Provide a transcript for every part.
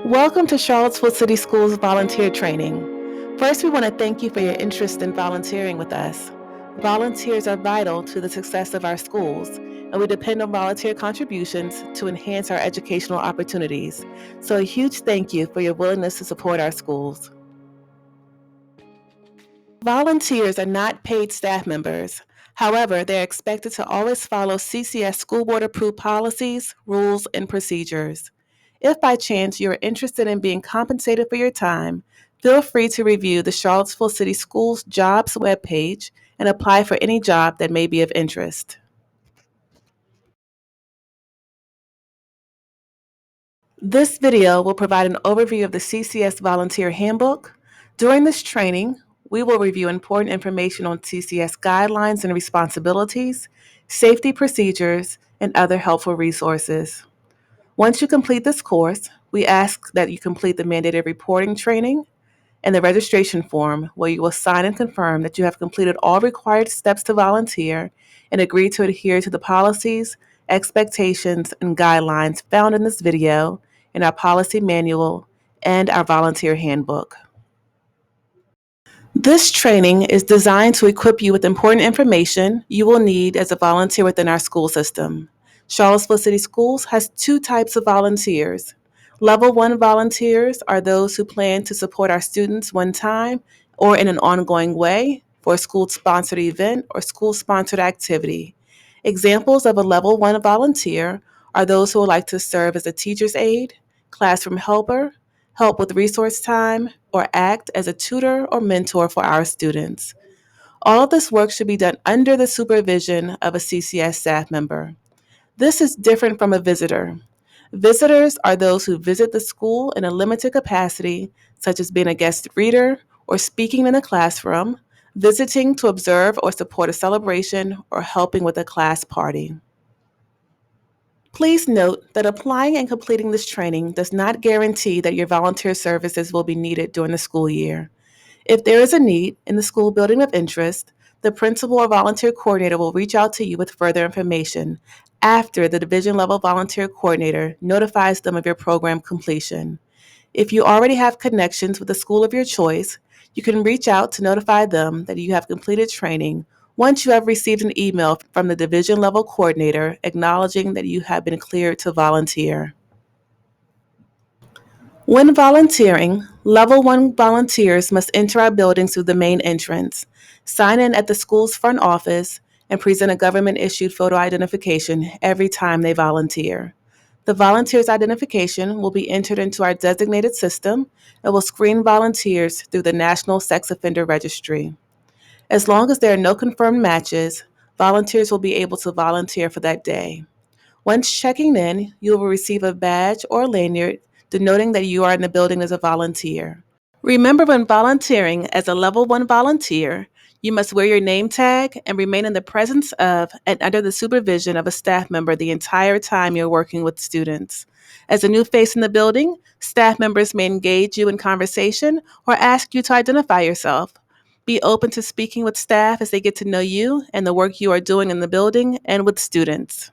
Welcome to Charlottesville City Schools Volunteer Training. First, we want to thank you for your interest in volunteering with us. Volunteers are vital to the success of our schools, and we depend on volunteer contributions to enhance our educational opportunities. So, a huge thank you for your willingness to support our schools. Volunteers are not paid staff members. However, they are expected to always follow CCS School Board approved policies, rules, and procedures. If by chance you are interested in being compensated for your time, feel free to review the Charlottesville City Schools Jobs webpage and apply for any job that may be of interest. This video will provide an overview of the CCS Volunteer Handbook. During this training, we will review important information on CCS guidelines and responsibilities, safety procedures, and other helpful resources. Once you complete this course, we ask that you complete the mandated reporting training and the registration form, where you will sign and confirm that you have completed all required steps to volunteer and agree to adhere to the policies, expectations, and guidelines found in this video, in our policy manual, and our volunteer handbook. This training is designed to equip you with important information you will need as a volunteer within our school system. Charlottesville City Schools has two types of volunteers. Level 1 volunteers are those who plan to support our students one time or in an ongoing way for a school-sponsored event or school-sponsored activity. Examples of a Level 1 volunteer are those who would like to serve as a teacher's aide, classroom helper, help with resource time, or act as a tutor or mentor for our students. All of this work should be done under the supervision of a CCS staff member. This is different from a visitor. Visitors are those who visit the school in a limited capacity, such as being a guest reader or speaking in a classroom, visiting to observe or support a celebration, or helping with a class party. Please note that applying and completing this training does not guarantee that your volunteer services will be needed during the school year. If there is a need in the school building of interest, the principal or volunteer coordinator will reach out to you with further information after the division level volunteer coordinator notifies them of your program completion. If you already have connections with the school of your choice, you can reach out to notify them that you have completed training once you have received an email from the division level coordinator acknowledging that you have been cleared to volunteer. When volunteering, Level 1 volunteers must enter our buildings through the main entrance, sign in at the school's front office, and present a government-issued photo identification every time they volunteer. The volunteer's identification will be entered into our designated system and will screen volunteers through the National Sex Offender Registry. As long as there are no confirmed matches, volunteers will be able to volunteer for that day. Once checking in, you will receive a badge or lanyard denoting that you are in the building as a volunteer. Remember, when volunteering as a Level 1 volunteer, you must wear your name tag and remain in the presence of and under the supervision of a staff member the entire time you're working with students. As a new face in the building, staff members may engage you in conversation or ask you to identify yourself. Be open to speaking with staff as they get to know you and the work you are doing in the building and with students.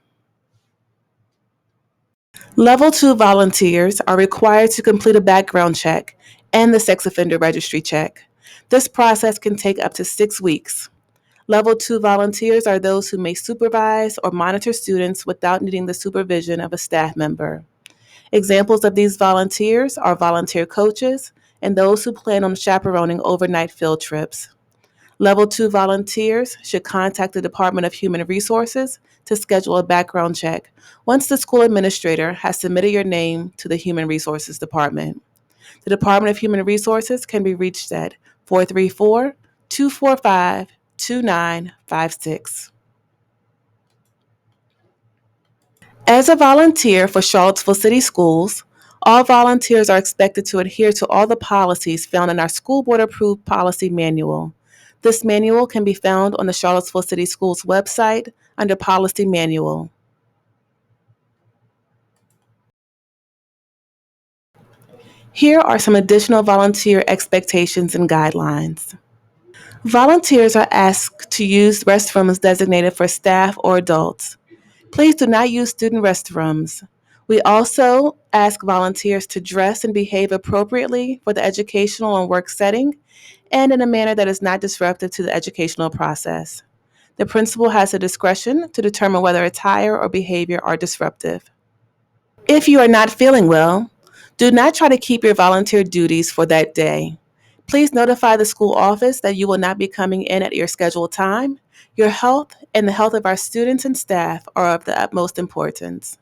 Level 2 volunteers are required to complete a background check and the sex offender registry check. This process can take up to 6 weeks. Level 2 volunteers are those who may supervise or monitor students without needing the supervision of a staff member. Examples of these volunteers are volunteer coaches and those who plan on chaperoning overnight field trips. Level 2 volunteers should contact the Department of Human Resources to schedule a background check once the school administrator has submitted your name to the Human Resources Department. The Department of Human Resources can be reached at 434-245-2956. As a volunteer for Charlottesville City Schools, all volunteers are expected to adhere to all the policies found in our school board approved policy manual. This manual can be found on the Charlottesville City Schools website under Policy Manual. Here are some additional volunteer expectations and guidelines. Volunteers are asked to use restrooms designated for staff or adults. Please do not use student restrooms. We also ask volunteers to dress and behave appropriately for the educational and work setting and in a manner that is not disruptive to the educational process. The principal has the discretion to determine whether attire or behavior are disruptive. If you are not feeling well, do not try to keep your volunteer duties for that day. Please notify the school office that you will not be coming in at your scheduled time. Your health and the health of our students and staff are of the utmost importance.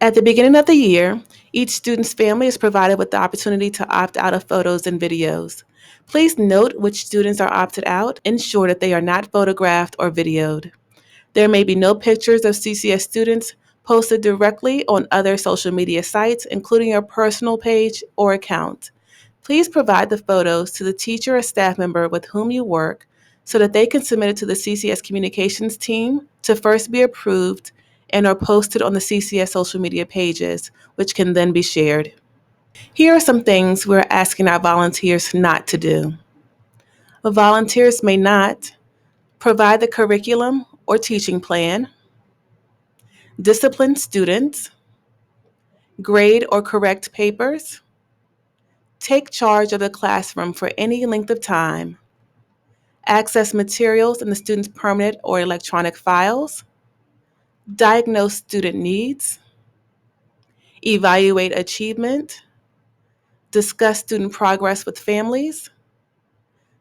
At the beginning of the year, each student's family is provided with the opportunity to opt out of photos and videos. Please note which students are opted out and ensure that they are not photographed or videoed. There may be no pictures of CCS students posted directly on other social media sites, including your personal page or account. Please provide the photos to the teacher or staff member with whom you work so that they can submit it to the CCS communications team to first be approved and are posted on the CCS social media pages, which can then be shared. Here are some things we're asking our volunteers not to do. Volunteers may not provide the curriculum or teaching plan, discipline students, grade or correct papers, take charge of the classroom for any length of time, access materials in the student's permanent or electronic files, diagnose student needs, evaluate achievement, discuss student progress with families,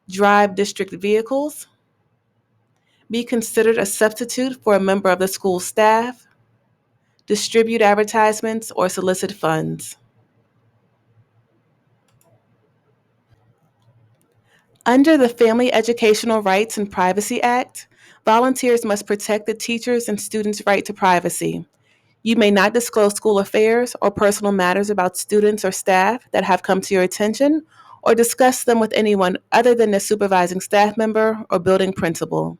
drive district vehicles, be considered a substitute for a member of the school staff, distribute advertisements or solicit funds. Under the Family Educational Rights and Privacy Act, volunteers must protect the teachers' and students' right to privacy. You may not disclose school affairs or personal matters about students or staff that have come to your attention or discuss them with anyone other than the supervising staff member or building principal.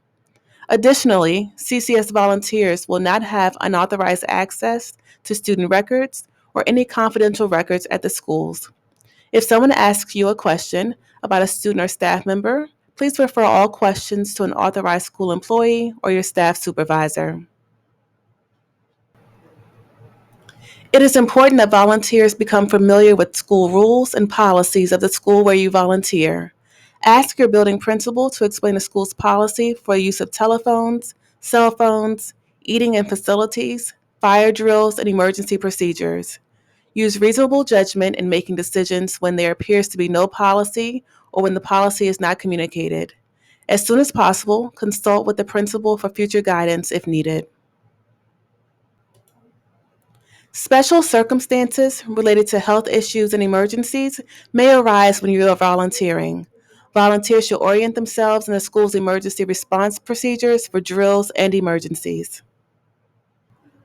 Additionally, CCS volunteers will not have unauthorized access to student records or any confidential records at the schools. If someone asks you a question about a student or staff member, please refer all questions to an authorized school employee or your staff supervisor. It is important that volunteers become familiar with school rules and policies of the school where you volunteer. Ask your building principal to explain the school's policy for use of telephones, cell phones, eating in facilities, fire drills, and emergency procedures. Use reasonable judgment in making decisions when there appears to be no policy or when the policy is not communicated. As soon as possible, consult with the principal for future guidance if needed. Special circumstances related to health issues and emergencies may arise when you are volunteering. Volunteers should orient themselves in the school's emergency response procedures for drills and emergencies.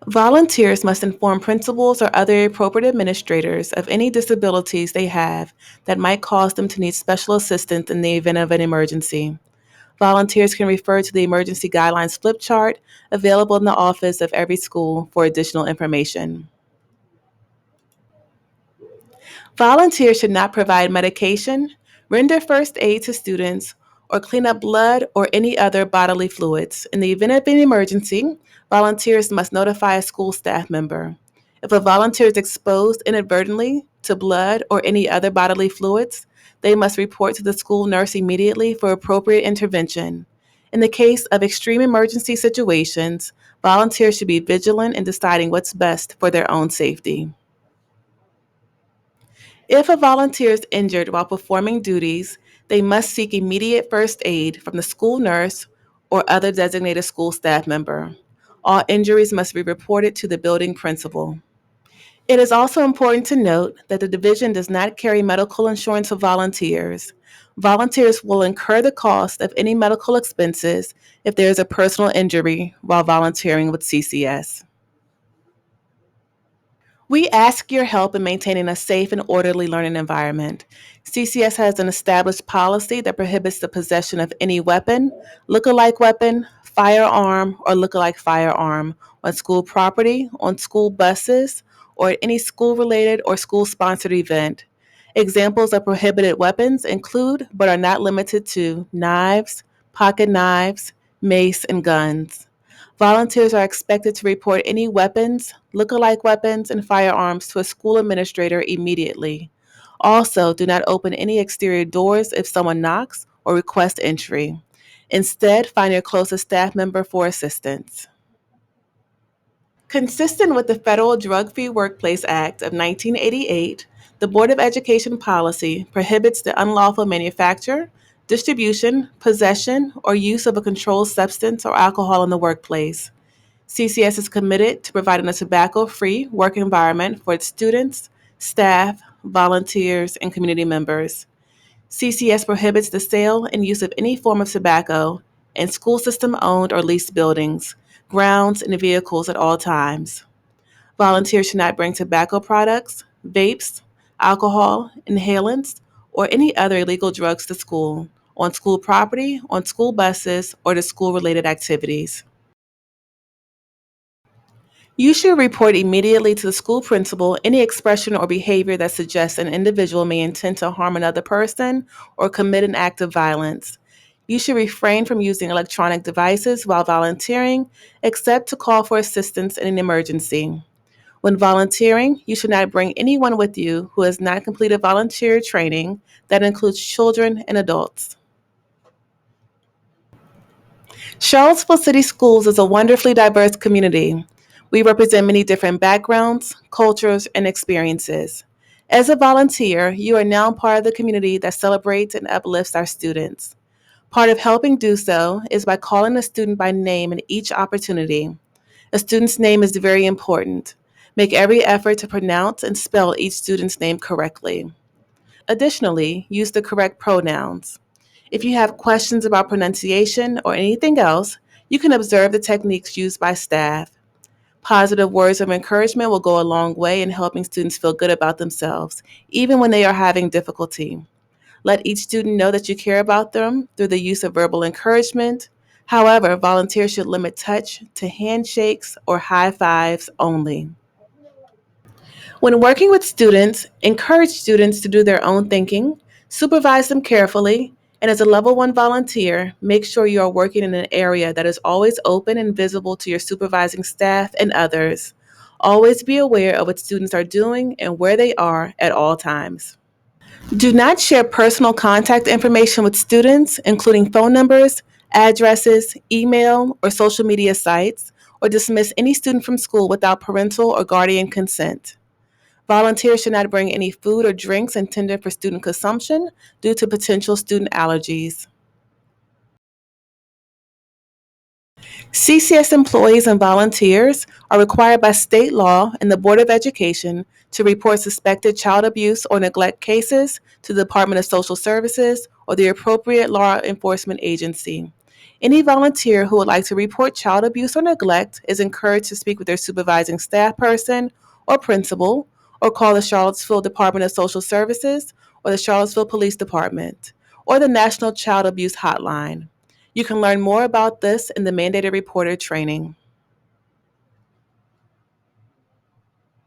Volunteers must inform principals or other appropriate administrators of any disabilities they have that might cause them to need special assistance in the event of an emergency. Volunteers can refer to the emergency guidelines flip chart available in the office of every school for additional information. Volunteers should not provide medication, render first aid to students, or clean up blood or any other bodily fluids. In the event of an emergency, volunteers must notify a school staff member. If a volunteer is exposed inadvertently to blood or any other bodily fluids, they must report to the school nurse immediately for appropriate intervention. In the case of extreme emergency situations, volunteers should be vigilant in deciding what's best for their own safety. If a volunteer is injured while performing duties, they must seek immediate first aid from the school nurse or other designated school staff member. All injuries must be reported to the building principal. It is also important to note that the division does not carry medical insurance for volunteers. Volunteers will incur the cost of any medical expenses if there is a personal injury while volunteering with CCS. We ask your help in maintaining a safe and orderly learning environment. CCS has an established policy that prohibits the possession of any weapon, look-alike weapon, firearm, or look-alike firearm on school property, on school buses, or at any school-related or school-sponsored event. Examples of prohibited weapons include, but are not limited to, knives, pocket knives, mace, and guns. Volunteers are expected to report any weapons, look-alike weapons, and firearms to a school administrator immediately. Also, do not open any exterior doors if someone knocks or requests entry. Instead, find your closest staff member for assistance. Consistent with the Federal Drug-Free Workplace Act of 1988, the Board of Education policy prohibits the unlawful manufacture, distribution, possession, or use of a controlled substance or alcohol in the workplace. CCS is committed to providing a tobacco-free work environment for its students, staff, volunteers, and community members. CCS prohibits the sale and use of any form of tobacco in school system-owned or leased buildings, grounds, and vehicles at all times. Volunteers should not bring tobacco products, vapes, alcohol, inhalants, or any other illegal drugs to school, on school property, on school buses, or to school-related activities. You should report immediately to the school principal any expression or behavior that suggests an individual may intend to harm another person or commit an act of violence. You should refrain from using electronic devices while volunteering, except to call for assistance in an emergency. When volunteering, you should not bring anyone with you who has not completed volunteer training that includes children and adults. Charlottesville City Schools is a wonderfully diverse community. We represent many different backgrounds, cultures, and experiences. As a volunteer, you are now part of the community that celebrates and uplifts our students. Part of helping do so is by calling a student by name in each opportunity. A student's name is very important. Make every effort to pronounce and spell each student's name correctly. Additionally, use the correct pronouns. If you have questions about pronunciation or anything else, you can observe the techniques used by staff. Positive words of encouragement will go a long way in helping students feel good about themselves, even when they are having difficulty. Let each student know that you care about them through the use of verbal encouragement. However, volunteers should limit touch to handshakes or high fives only. When working with students, encourage students to do their own thinking, supervise them carefully, and as a level 1 volunteer, make sure you are working in an area that is always open and visible to your supervising staff and others. Always be aware of what students are doing and where they are at all times. Do not share personal contact information with students, including phone numbers, addresses, email, or social media sites, or dismiss any student from school without parental or guardian consent. Volunteers should not bring any food or drinks intended for student consumption due to potential student allergies. CCS employees and volunteers are required by state law and the Board of Education to report suspected child abuse or neglect cases to the Department of Social Services or the appropriate law enforcement agency. Any volunteer who would like to report child abuse or neglect is encouraged to speak with their supervising staff person or principal, or call the Charlottesville Department of Social Services or the Charlottesville Police Department, or the National Child Abuse Hotline. You can learn more about this in the Mandated Reporter training.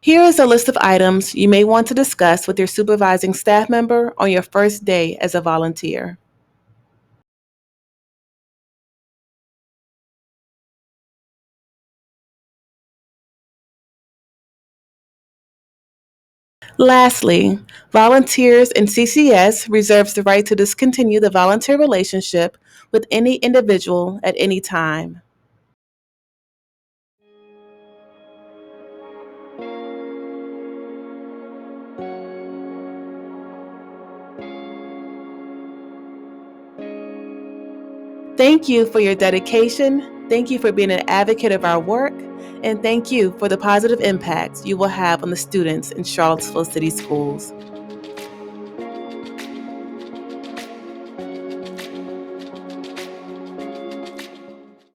Here is a list of items you may want to discuss with your supervising staff member on your first day as a volunteer. Lastly, volunteers in CCS reserves the right to discontinue the volunteer relationship with any individual at any time. Thank you for your dedication. Thank you for being an advocate of our work. And thank you for the positive impacts you will have on the students in Charlottesville City Schools.